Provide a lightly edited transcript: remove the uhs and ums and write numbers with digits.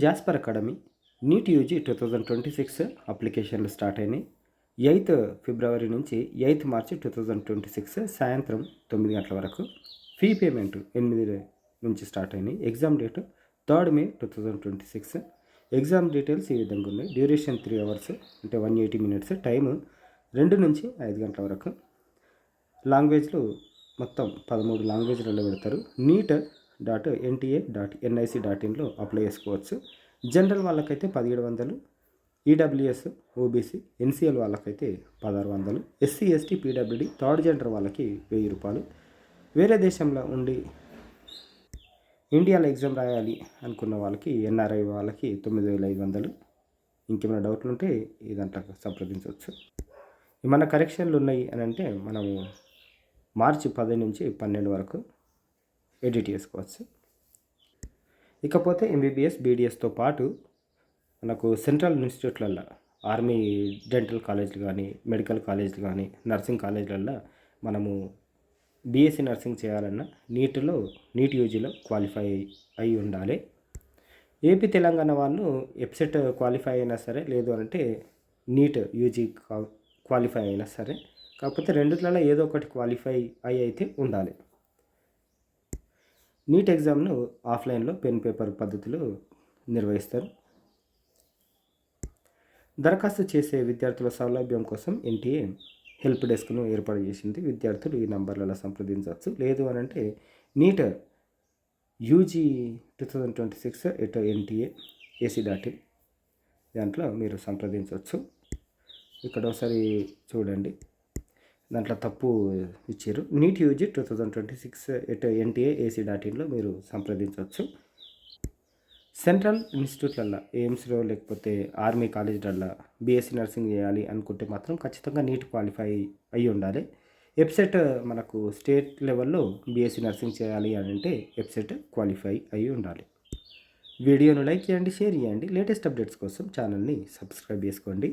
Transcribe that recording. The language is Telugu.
జాస్పర్ అకాడమీ నీట్ యూజీ 2026 అప్లికేషన్లు స్టార్ట్ అయినాయి. 8th ఫిబ్రవరి నుంచి 8th మార్చి 2026 సాయంత్రం 9 గంటల వరకు. ఫీ పేమెంట్ 8 నుంచి స్టార్ట్ అయినాయి. Exam date 3rd May 2026. Exam details ఈ విధంగా ఉన్నాయి. డ్యూరేషన్ 3 hours అంటే 180 minutes. టైము 2 నుంచి 5 గంటల వరకు. లాంగ్వేజ్లు మొత్తం 13 లాంగ్వేజ్లలో పెడతారు. NEET.NTA.nic.inలో అప్లై చేసుకోవచ్చు. జనరల్ వాళ్ళకైతే 1700, ఈడబ్ల్యూఎస్, ఓబీసీ, ఎన్సీఎల్ వాళ్ళకైతే 1600, SC, ST, PWD, third gender వాళ్ళకి 1000 రూపాయలు. వేరే దేశంలో ఉండి ఇండియాలో ఎగ్జామ్ రాయాలి అనుకున్న వాళ్ళకి ఎన్ఆర్ఐ వాళ్ళకి 9500. ఇంకేమైనా డౌట్లు ఉంటే ఈ దాంట్లో సంప్రదించవచ్చు. ఏమన్నా కరెక్షన్లు ఉన్నాయి అని అంటే మనము మార్చి 10 నుంచి 12 వరకు ఎడిట్ చేసుకోవచ్చు. ఇకపోతే ఎంబీబీఎస్, బీడీఎస్తో పాటు మనకు సెంట్రల్ ఇన్స్టిట్యూట్లలో ఆర్మీ డెంటల్ కాలేజీలు కానీ, మెడికల్ కాలేజీలు కానీ, నర్సింగ్ కాలేజీలలో మనము బీఎస్సీ నర్సింగ్ చేయాలన్నా నీట్ యూజీలో క్వాలిఫై అయి ఉండాలి. ఏపీ తెలంగాణ వాళ్ళు ఎప్సెట్ క్వాలిఫై అయినా సరే, లేదు అంటే నీట్ యూజీ క్వాలిఫై అయినా సరే, కాకపోతే రెండిట్లలో ఏదో ఒకటి క్వాలిఫై అయితే ఉండాలి. నీట్ ఎగ్జామ్ను ఆఫ్లైన్లో పెన్ పేపర్ పద్ధతిలో నిర్వహిస్తారు. దరఖాస్తు చేసే విద్యార్థుల సౌలభ్యం కోసం ఎన్టీఏ హెల్ప్ డెస్క్ను ఏర్పాటు చేసింది. విద్యార్థులు ఈ నంబర్లలో సంప్రదించవచ్చు. లేదు అని అంటే నీట్ యూజీ 2026@NTA.ac.in దాంట్లో మీరు సంప్రదించవచ్చు. ఇక్కడ ఒకసారి చూడండి, దాంట్లో తప్పు ఇచ్చారు. నీట్ యూజీ 2026@NTA.ac.inలో మీరు సంప్రదించవచ్చు. సెంట్రల్ ఇన్స్టిట్యూట్లలో ఎయిమ్స్లో లేకపోతే ఆర్మీ కాలేజీలలో బీఎస్సీ నర్సింగ్ చేయాలి అనుకుంటే మాత్రం ఖచ్చితంగా నీట్ క్వాలిఫై అయి ఉండాలి. ఎప్సెట్ మనకు స్టేట్ లెవెల్లో బీఎస్సీ నర్సింగ్ చేయాలి అని అంటే ఎప్సెట్ క్వాలిఫై అయి ఉండాలి. వీడియోను లైక్ చేయండి, షేర్ చేయండి. లేటెస్ట్ అప్డేట్స్ కోసం ఛానల్ని సబ్స్క్రైబ్ చేసుకోండి.